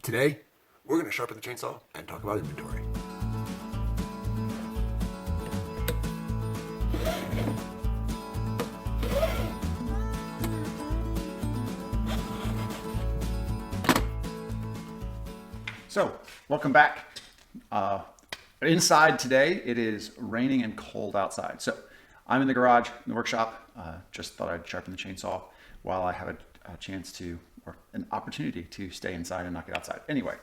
Today, we're going to sharpen the chainsaw and talk about inventory. So, welcome back. Inside today, it is raining and cold outside. So, I'm in the garage, in the workshop. Just thought I'd sharpen the chainsaw while I have a chance to, or an opportunity to stay inside and not get outside. Anyway,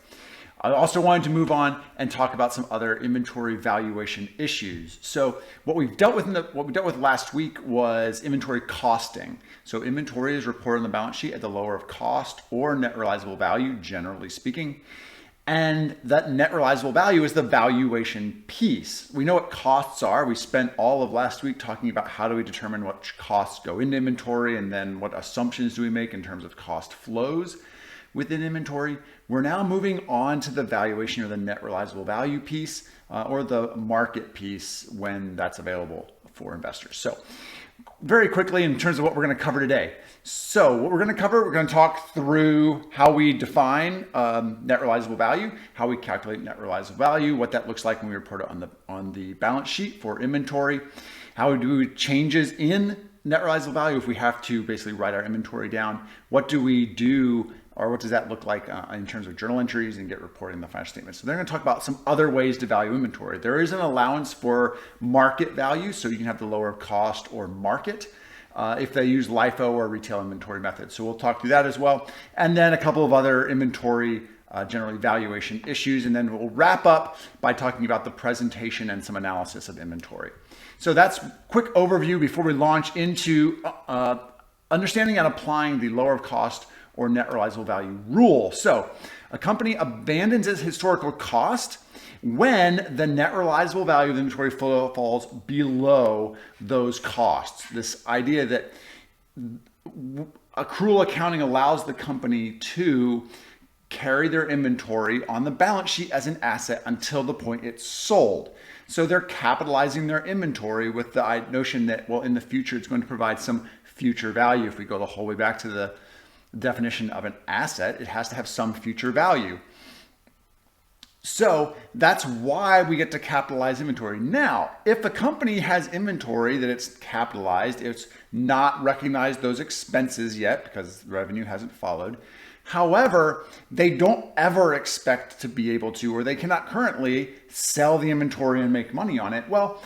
I also wanted to move on and talk about some other inventory valuation issues. So, what we dealt with last week was inventory costing. So, inventory is reported on the balance sheet at the lower of cost or net realizable value, generally speaking. And that net realizable value is the valuation piece. We know what costs are. We spent all of last week talking about how do we determine what costs go into inventory and then what assumptions do we make in terms of cost flows within inventory. We're now moving on to the valuation or the net realizable value piece or the market piece when that's available for investors. So very quickly in terms of what we're going to cover today. So what we're going to cover, we're going to talk through how we define net realizable value, how we calculate net realizable value, what that looks like when we report it on the balance sheet for inventory, how we do changes in net realizable value if we have to basically write our inventory down, what do we do or what does that look like in terms of journal entries and get reported in the financial statements. So they're going to talk about some other ways to value inventory. There is an allowance for market value, so you can have the lower of cost or market if they use LIFO or retail inventory methods. So we'll talk through that as well. And then a couple of other inventory generally valuation issues. And then we'll wrap up by talking about the presentation and some analysis of inventory. So that's a quick overview before we launch into understanding and applying the lower of cost or net realizable value rule. So a company abandons its historical cost when the net realizable value of the inventory falls below those costs. This idea that accrual accounting allows the company to carry their inventory on the balance sheet as an asset until the point it's sold. So they're capitalizing their inventory with the notion that, well, in the future, it's going to provide some future value. If we go the whole way back to the definition of an asset, it has to have some future value. So that's why we get to capitalize inventory. Now, if a company has inventory that it's capitalized, it's not recognized those expenses yet because revenue hasn't followed. However, they don't ever expect to be able to, or they cannot currently sell the inventory and make money on it. Well,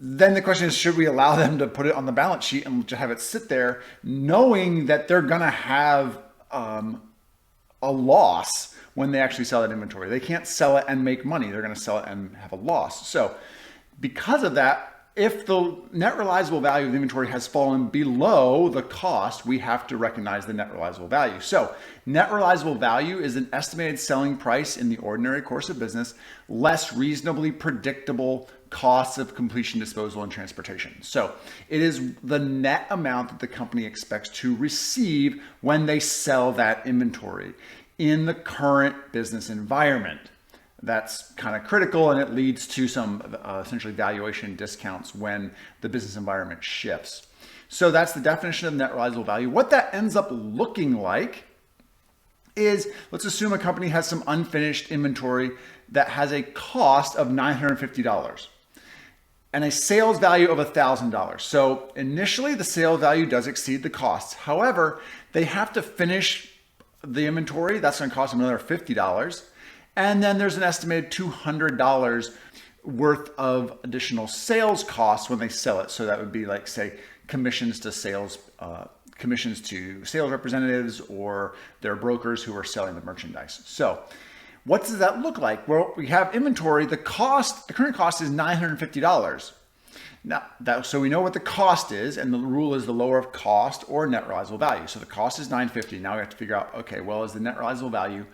then the question is, should we allow them to put it on the balance sheet and to have it sit there knowing that they're going to have a loss when they actually sell that inventory? They can't sell it and make money. They're going to sell it and have a loss. So because of that, if the net realizable value of the inventory has fallen below the cost, we have to recognize the net realizable value. So net realizable value is an estimated selling price in the ordinary course of business, less reasonably predictable costs of completion, disposal, and transportation. So it is the net amount that the company expects to receive when they sell that inventory in the current business environment. That's kind of critical, and it leads to some essentially valuation discounts when the business environment shifts. So that's the definition of net realizable value. What that ends up looking like is, let's assume a company has some unfinished inventory that has a cost of $950 and a sales value of $1,000. So initially the sales value does exceed the costs. However, they have to finish the inventory. That's going to cost them another $50. And then there's an estimated $200 worth of additional sales costs when they sell it. So that would be like, say, commissions to sales representatives or their brokers who are selling the merchandise. So what does that look like? Well, we have inventory. The current cost is $950. Now, so we know what the cost is, and the rule is the lower of cost or net realizable value. So the cost is $950. Now we have to figure out, okay, well, is the net realizable value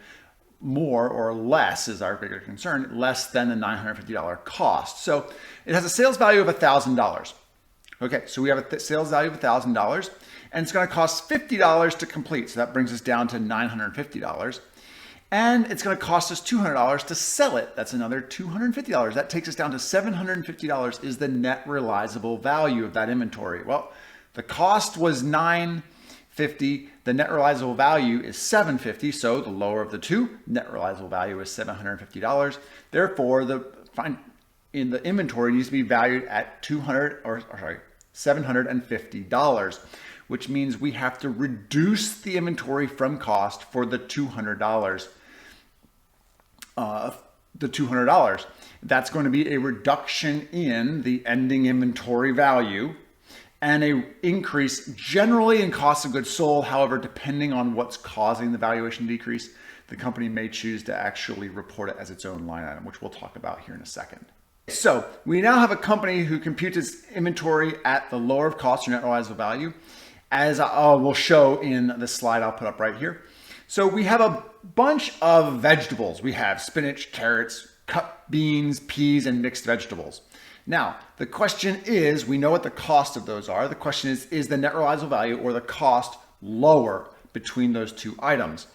more or less, is our bigger concern, less than the $950 cost. So it has a sales value of $1,000. Okay, so we have a sales value of $1,000, and it's going to cost $50 to complete. So that brings us down to $950. And it's going to cost us $200 to sell it. That's another $250. That takes us down to $750 is the net realizable value of that inventory. Well, the cost was $950. $750. The net realizable value is $750. So the lower of the two, net realizable value is $750. Therefore, the inventory needs to be valued at $750, which means we have to reduce the inventory from cost for the $200. That's going to be a reduction in the ending inventory value and a increase generally in cost of goods sold. However, depending on what's causing the valuation decrease, the company may choose to actually report it as its own line item, which we'll talk about here in a second. So we now have a company who computes its inventory at the lower of cost or net realizable value, as we'll show in the slide I'll put up right here. So we have a bunch of vegetables. We have spinach, carrots, cut beans, peas, and mixed vegetables. Now, the question is, we know what the cost of those are. The question is the net realizable value or the cost lower between those two items?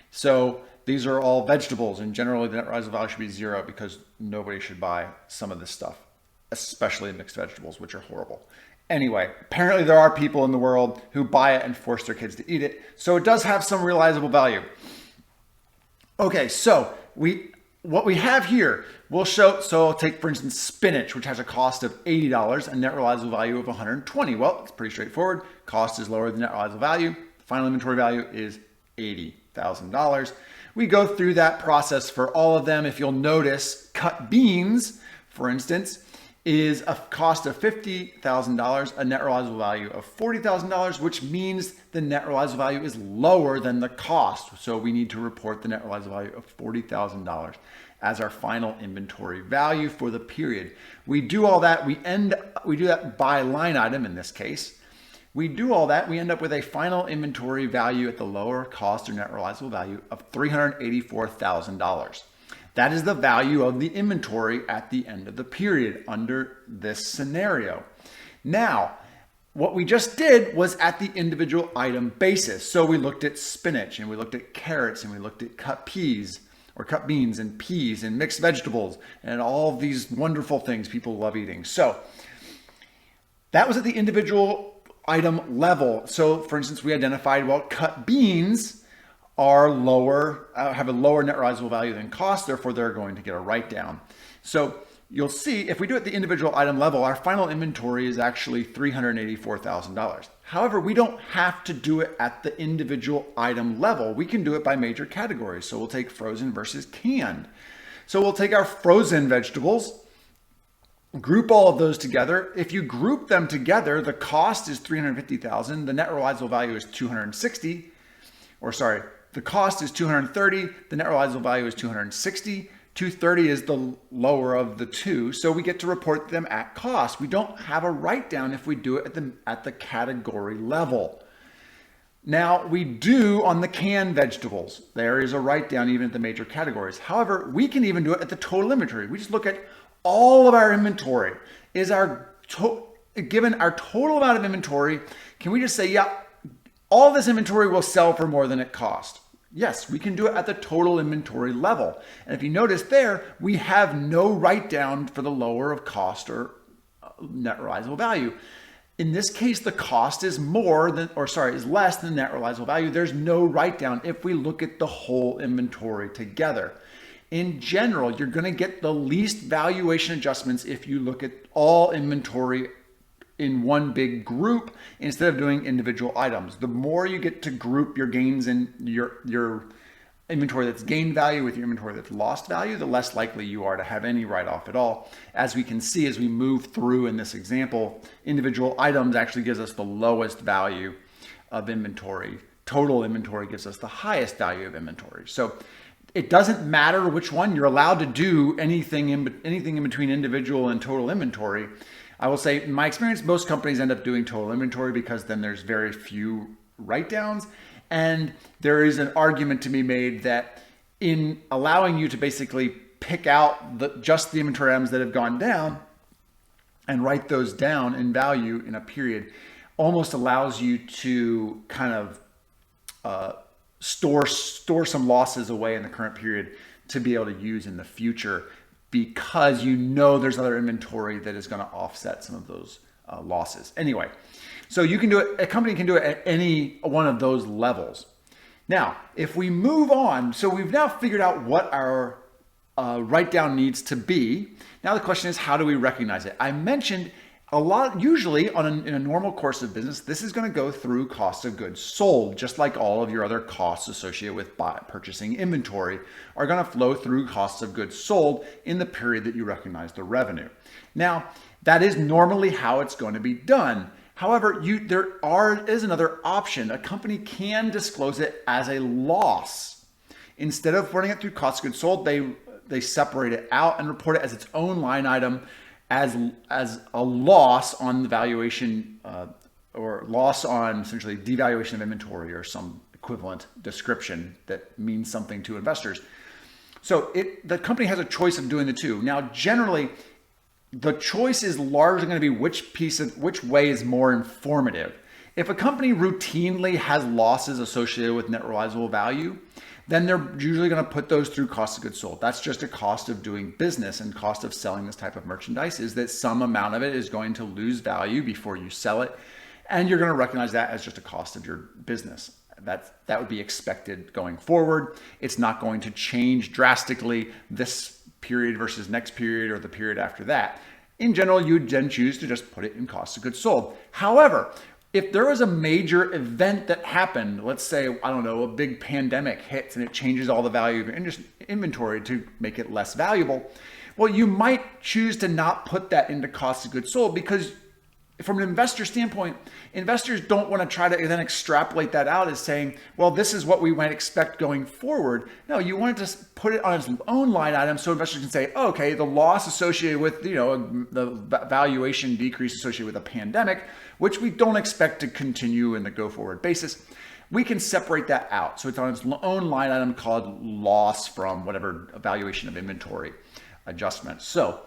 So these are all vegetables, and generally the net realizable value should be 0 because nobody should buy some of this stuff, especially mixed vegetables, which are horrible. Anyway, apparently there are people in the world who buy it and force their kids to eat it. So it does have some realizable value. Okay, so what we have here, we'll show, so I'll take for instance spinach, which has a cost of $80 and net realizable value of $120. Well, it's pretty straightforward. Cost is lower than net realizable value. Final inventory value is $80,000. We go through that process for all of them. If you'll notice, cut beans, for instance, is a cost of $50,000, a net realizable value of $40,000, which means the net realizable value is lower than the cost. So we need to report the net realizable value of $40,000 as our final inventory value for the period. We do all that. We do that by line item in this case. We do all that. We end up with a final inventory value at the lower cost or net realizable value of $384,000. That is the value of the inventory at the end of the period under this scenario. Now, what we just did was at the individual item basis. So we looked at spinach and we looked at carrots and we looked at cut peas or cut beans and peas and mixed vegetables and all of these wonderful things people love eating. So that was at the individual item level. So for instance, we identified, well, cut beans are lower, have a lower net realizable value than cost, therefore they're going to get a write down. So you'll see if we do it at the individual item level, our final inventory is actually $384,000. However, we don't have to do it at the individual item level. We can do it by major categories. So we'll take frozen versus canned. So we'll take our frozen vegetables, group all of those together. If you group them together, the cost is $350,000. The net realizable value is $260, the cost is $230, the net realizable value is $260. $230 is the lower of the two, so we get to report them at cost. We don't have a write down if we do it at the category level. Now we do on the canned vegetables. There is a write down even at the major categories. However, we can even do it at the total inventory. We just look at all of our inventory. Is given our total amount of inventory, can we just say, yeah, all this inventory will sell for more than it cost? Yes, we can do it at the total inventory level. And if you notice there, we have no write down for the lower of cost or net realizable value. In this case, the cost is less than net realizable value. There's no write down if we look at the whole inventory together. In general, you're going to get the least valuation adjustments if you look at all inventory in one big group instead of doing individual items. The more you get to group your gains in your inventory that's gained value with your inventory that's lost value, the less likely you are to have any write-off at all. As we can see as we move through in this example, individual items actually gives us the lowest value of inventory. Total inventory gives us the highest value of inventory. So it doesn't matter which one. You're allowed to do anything in between individual and total inventory. I will say, in my experience, most companies end up doing total inventory because then there's very few write-downs. And there is an argument to be made that in allowing you to basically pick out just the inventory items that have gone down and write those down in value in a period almost allows you to kind of store some losses away in the current period to be able to use in the future, because you know there's other inventory that is going to offset some of those losses. Anyway, So you can do it, a company can do it at any one of those levels. Now, if we move on, so we've now figured out what our write down needs to be. Now the question is, how do we recognize it? I mentioned a lot, usually in a normal course of business, this is going to go through cost of goods sold, just like all of your other costs associated with purchasing inventory are going to flow through costs of goods sold in the period that you recognize the revenue. Now, that is normally how it's going to be done. However, there is another option. A company can disclose it as a loss. Instead of running it through cost of goods sold, they separate it out and report it as its own line item as a loss on the valuation or loss on essentially devaluation of inventory or some equivalent description that means something to investors. So the company has a choice of doing the two. Now, generally, the choice is largely going to be which way is more informative. If a company routinely has losses associated with net realizable value, then they're usually going to put those through cost of goods sold. That's just a cost of doing business, and cost of selling this type of merchandise is that some amount of it is going to lose value before you sell it. And you're going to recognize that as just a cost of your business. That would be expected going forward. It's not going to change drastically this period versus next period or the period after that. In general, you'd then choose to just put it in cost of goods sold. However, if there was a major event that happened, let's say, I don't know, a big pandemic hits and it changes all the value of your inventory to make it less valuable, well, you might choose to not put that into cost of goods sold, because from an investor standpoint, investors don't want to try to then extrapolate that out as saying, well, this is what we might expect going forward. No, you want to just put it on its own line item so investors can say, oh, okay, the loss associated with, the valuation decrease associated with a pandemic, which we don't expect to continue in the go forward basis, we can separate that out. So it's on its own line item called loss from whatever valuation of inventory adjustment. So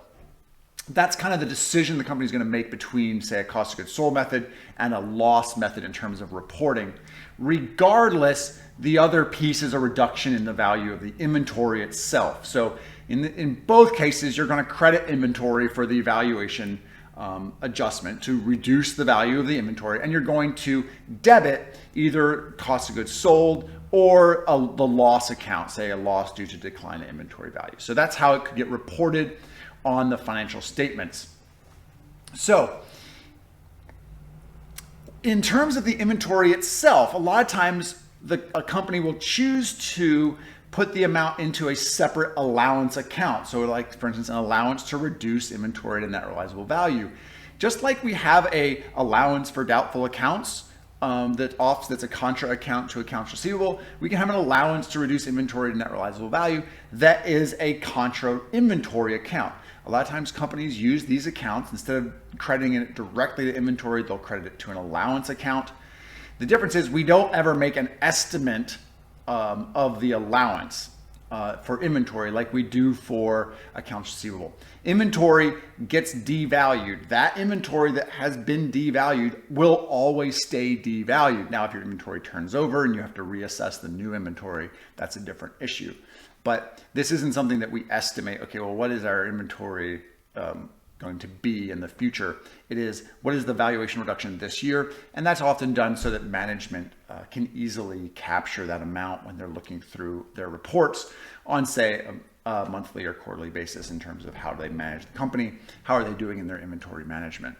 that's kind of the decision the company is going to make between, say, a cost of goods sold method and a loss method in terms of reporting. Regardless, the other piece is a reduction in the value of the inventory itself. So in both cases, you're going to credit inventory for the valuation adjustment to reduce the value of the inventory, and you're going to debit either cost of goods sold or the loss account, say a loss due to decline in inventory value. So that's how it could get reported on the financial statements. So in terms of the inventory itself, a lot of times a company will choose to put the amount into a separate allowance account. So like, for instance, an allowance to reduce inventory to net realizable value. Just like we have a allowance for doubtful accounts that's a contra account to accounts receivable, we can have an allowance to reduce inventory to net realizable value that is a contra inventory account. A lot of times companies use these accounts, instead of crediting it directly to inventory, they'll credit it to an allowance account. The difference is we don't ever make an estimate of the allowance for inventory like we do for accounts receivable. Inventory gets devalued. That inventory that has been devalued will always stay devalued. Now, if your inventory turns over and you have to reassess the new inventory, that's a different issue. But this isn't something that we estimate, okay, well, what is our inventory going to be in the future? It is, what is the valuation reduction this year? And that's often done so that management can easily capture that amount when they're looking through their reports on, say, a monthly or quarterly basis in terms of how they manage the company, how are they doing in their inventory management.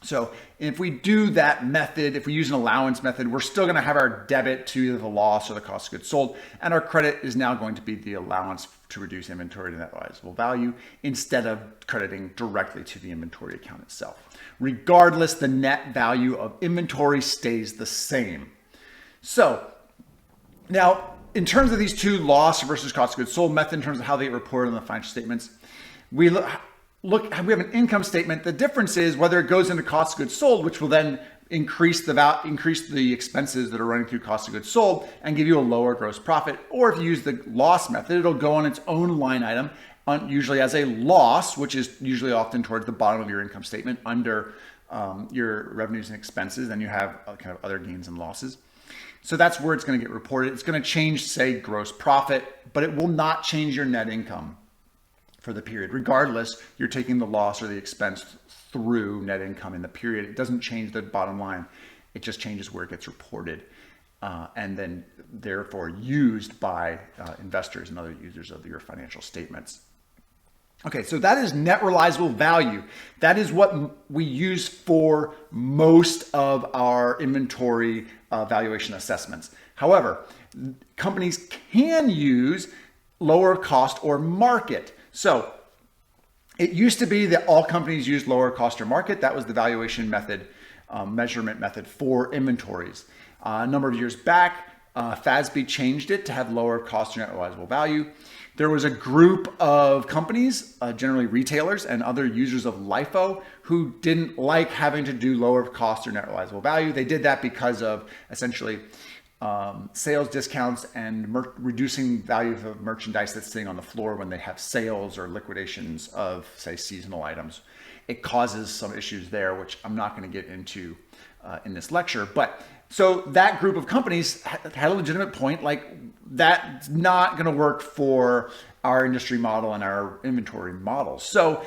So if we do that method, if we use an allowance method, we're still going to have our debit to either the loss or the cost of goods sold, and our credit is now going to be the allowance to reduce inventory to net realizable value instead of crediting directly to the inventory account itself. Regardless, the net value of inventory stays the same. So now, in terms of these two loss versus cost of goods sold method, in terms of how they get reported on the financial statements, we have an income statement. The difference is whether it goes into cost of goods sold, which will then increase the expenses that are running through cost of goods sold and give you a lower gross profit. Or if you use the loss method, it'll go on its own line item, usually as a loss, which is usually often towards the bottom of your income statement under your revenues and expenses. Then you have kind of other gains and losses. So that's where it's going to get reported. It's going to change, say, gross profit, but it will not change your net income. for the period. Regardless, you're taking the loss or the expense through net income in the period. It doesn't change the bottom line. It just changes where it gets reported and then therefore used by investors and other users of your financial statements. Okay, so that is net realizable value. That is what we use for most of our inventory valuation assessments. However, companies can use lower cost or market. So it used to be that all companies used lower cost or market. That was the valuation method, measurement method for inventories. A number of years back, FASB changed it to have lower cost or net realizable value. There was a group of companies, generally retailers and other users of LIFO, who didn't like having to do lower cost or net realizable value. They did that because of essentially sales discounts and reducing value of merchandise that's sitting on the floor when they have sales or liquidations of, say, seasonal items. It causes some issues there, which I'm not going to get into in this lecture. But so that group of companies had a legitimate point, like that's not going to work for our industry model and our inventory model. So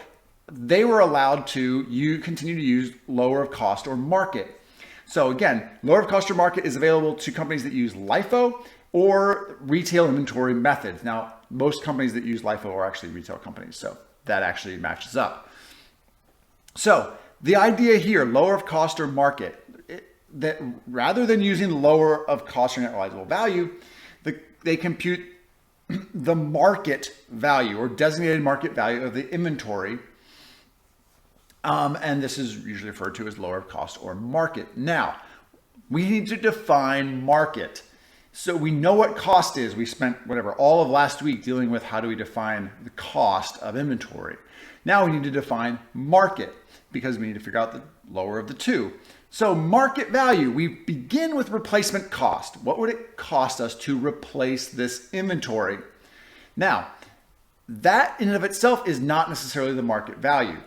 they were allowed to continue to use lower of cost or market. So again, lower of cost or market is available to companies that use LIFO or retail inventory methods. Now, most companies that use LIFO are actually retail companies, so that actually matches up. So the idea here, lower of cost or market, that rather than using lower of cost or net realizable value, they compute the market value or designated market value of the inventory. And this is usually referred to as lower of cost or market. Now, we need to define market. So we know what cost is. We spent all of last week dealing with how do we define the cost of inventory. Now we need to define market because we need to figure out the lower of the two. So market value, we begin with replacement cost. What would it cost us to replace this inventory? Now, that in and of itself is not necessarily the market value.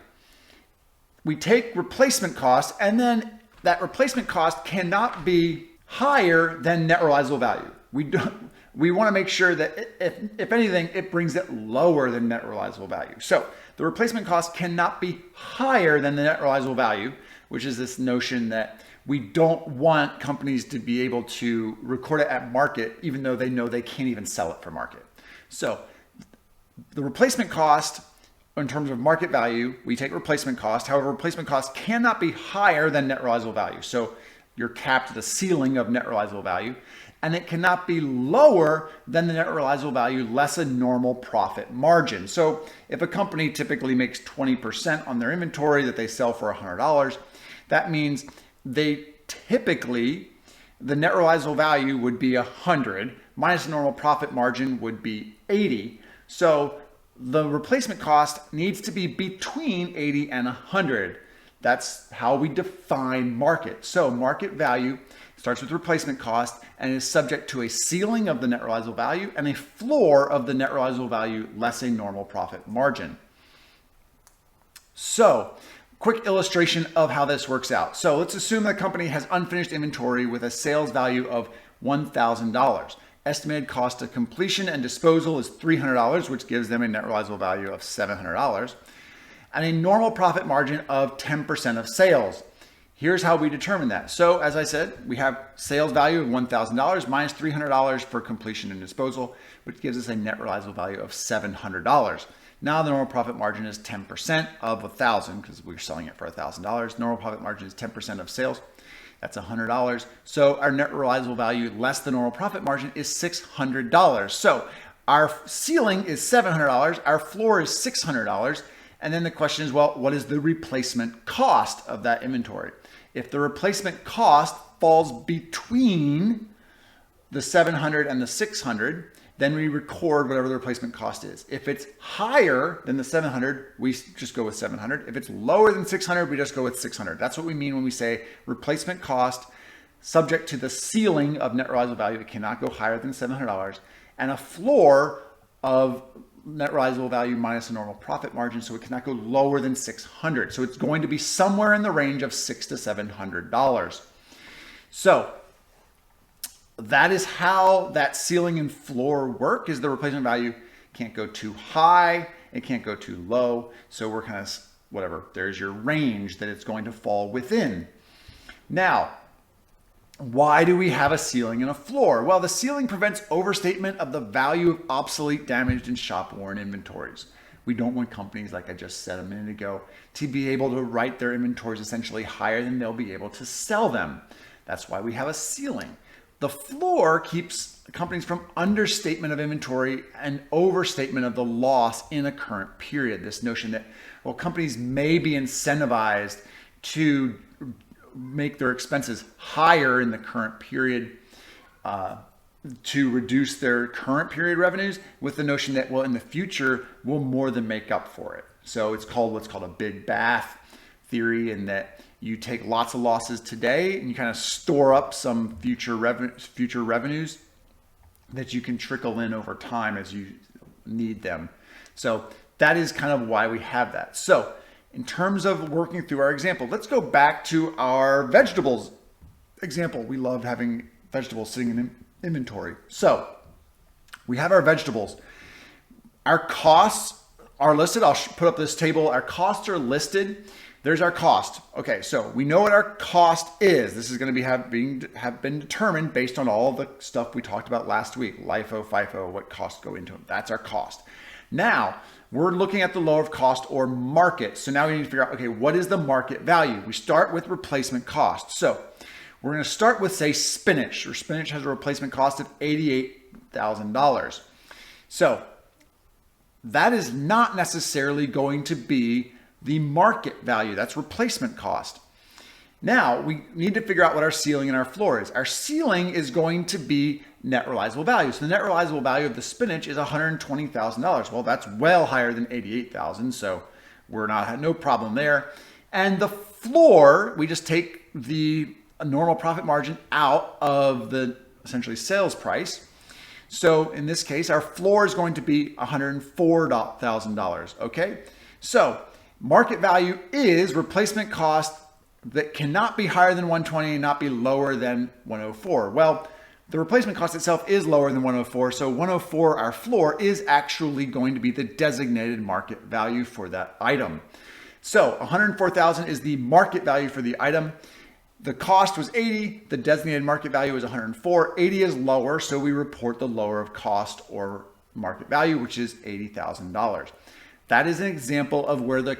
We take replacement cost, and then that replacement cost cannot be higher than net realizable value. We want to make sure that if anything, it brings it lower than net realizable value. So the replacement cost cannot be higher than the net realizable value, which is this notion that we don't want companies to be able to record it at market, even though they know they can't even sell it for market. So the replacement cost, in terms of market value, we take replacement cost. However, replacement cost cannot be higher than net realizable value. So you're capped at the ceiling of net realizable value, and it cannot be lower than the net realizable value less a normal profit margin. So if a company typically makes 20% on their inventory that they sell for $100, that means they typically, the net realizable value would be 100 minus the normal profit margin would be 80. So the replacement cost needs to be between 80 and 100. That's how we define market. So market value starts with replacement cost and is subject to a ceiling of the net realizable value and a floor of the net realizable value less a normal profit margin. So quick illustration of how this works out. So let's assume the company has unfinished inventory with a sales value of $1,000. Estimated cost of completion and disposal is $300, which gives them a net realizable value of $700, and a normal profit margin of 10% of sales. Here's how we determine that. So as I said, we have sales value of $1,000 minus $300 for completion and disposal, which gives us a net realizable value of $700. Now the normal profit margin is 10% of 1,000 because we're selling it for $1,000. Normal profit margin is 10% of sales. That's $100. So our net realizable value less the normal profit margin is $600. So our ceiling is $700. Our floor is $600. And then the question is, well, what is the replacement cost of that inventory? If the replacement cost falls between the 700 and the 600, then we record whatever the replacement cost is. If it's higher than the 700, we just go with 700. If it's lower than 600, we just go with 600. That's what we mean when we say replacement cost subject to the ceiling of net realizable value. It cannot go higher than $700 and a floor of net realizable value minus a normal profit margin. So it cannot go lower than 600. So it's going to be somewhere in the range of $600 to $700. So that is how that ceiling and floor work, is the replacement value Can't go too high. It can't go too low. So we're kind of, whatever, there's your range that it's going to fall within. Now, why do we have a ceiling and a floor? Well, the ceiling prevents overstatement of the value of obsolete, damaged, and shop-worn inventories. We don't want companies, like I just said a minute ago, to be able to write their inventories essentially higher than they'll be able to sell them. That's why we have a ceiling. The floor keeps companies from understatement of inventory and overstatement of the loss in a current period. This notion that, well, companies may be incentivized to make their expenses higher in the current period to reduce their current period revenues, with the notion that, well, in the future, we'll more than make up for it. So it's called what's called a big bath theory, in that you take lots of losses today and you kind of store up some future revenues that you can trickle in over time as you need them. So that is kind of why we have that. So in terms of working through our example, let's go back to our vegetables example. We love having vegetables sitting in inventory. So we have our vegetables. Our costs are listed. I'll put up this table. Our costs are listed. There's our cost. Okay, so we know what our cost is. This is going to be have been determined based on all the stuff we talked about last week. LIFO, FIFO, what costs go into them. That's our cost. Now, we're looking at the lower of cost or market. So now we need to figure out, okay, what is the market value? We start with replacement cost. So we're going to start with, say, spinach, or spinach has a replacement cost of $88,000. So that is not necessarily going to be the market value. That's replacement cost. Now we need to figure out what our ceiling and our floor is. Our ceiling is going to be net realizable value. So the net realizable value of the spinach is $120,000. Well, that's well higher than $88,000. So we're no problem there. And the floor, we just take the normal profit margin out of the essentially sales price. So in this case, our floor is going to be $104,000. Okay. So market value is replacement cost that cannot be higher than 120 and not be lower than 104. Well, the replacement cost itself is lower than 104. So 104, our floor, is actually going to be the designated market value for that item. So 104,000 is the market value for the item. The cost was 80. The designated market value is 104. 80 is lower, so we report the lower of cost or market value, which is $80,000. That is an example of where the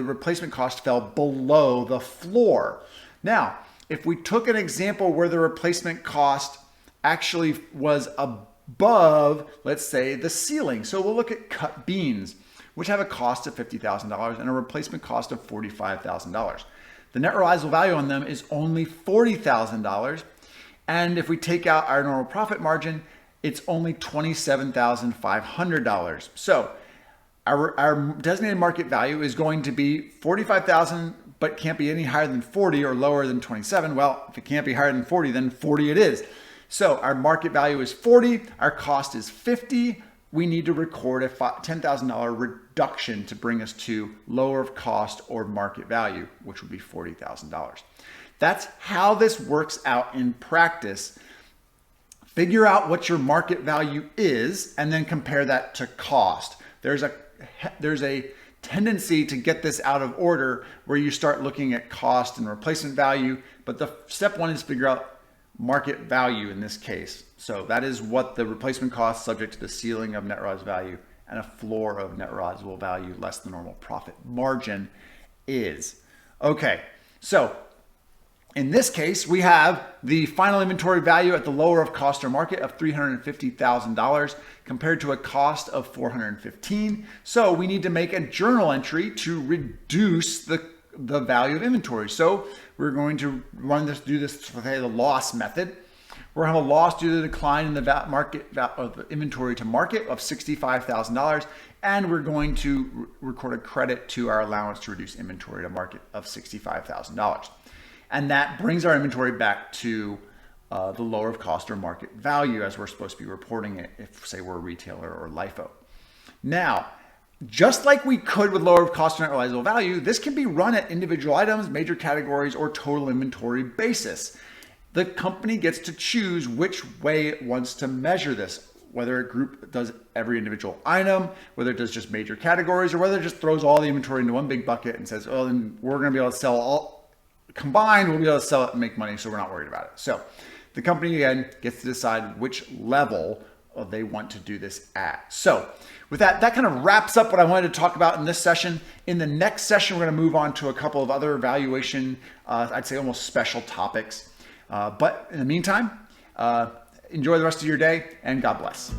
replacement cost fell below the floor. Now, if we took an example where the replacement cost actually was above, let's say, the ceiling. So we'll look at cut beans, which have a cost of $50,000 and a replacement cost of $45,000. The net realizable value on them is only $40,000. And if we take out our normal profit margin, it's only $27,500. So our designated market value is going to be $45,000, but can't be any higher than 40 or lower than 27. Well, if it can't be higher than 40, then 40 it is. So our market value is 40, our cost is 50. We need to record a $10,000 reduction to bring us to lower of cost or market value, which would be $40,000. That's how this works out in practice. Figure out what your market value is and then compare that to cost. There's a tendency to get this out of order where you start looking at cost and replacement value, but the step one is figure out market value in this case. So that is what the replacement cost subject to the ceiling of net realizable value and a floor of net realizable value less the normal profit margin is. Okay, so in this case, we have the final inventory value at the lower of cost or market of $350,000 compared to a cost of $415,000. So we need to make a journal entry to reduce the value of inventory. So we're going to do this with the loss method. We're going to have a loss due to the decline in the market of the inventory to market of $65,000, and we're going to record a credit to our allowance to reduce inventory to market of $65,000. And that brings our inventory back to the lower of cost or market value as we're supposed to be reporting it if, say, we're a retailer or LIFO. Now, just like we could with lower of cost or net realizable value, this can be run at individual items, major categories, or total inventory basis. The company gets to choose which way it wants to measure this. whether a group does every individual item, whether it does just major categories, or whether it just throws all the inventory into one big bucket and says, oh, then we're going to be able to sell all combined, we'll be able to sell it and make money, so we're not worried about it. So the company, again, gets to decide which level they want to do this at. So with that kind of wraps up what I wanted to talk about in this session. In the next session, we're going to move on to a couple of other valuation, I'd say almost special topics. But in the meantime, enjoy the rest of your day, and God bless.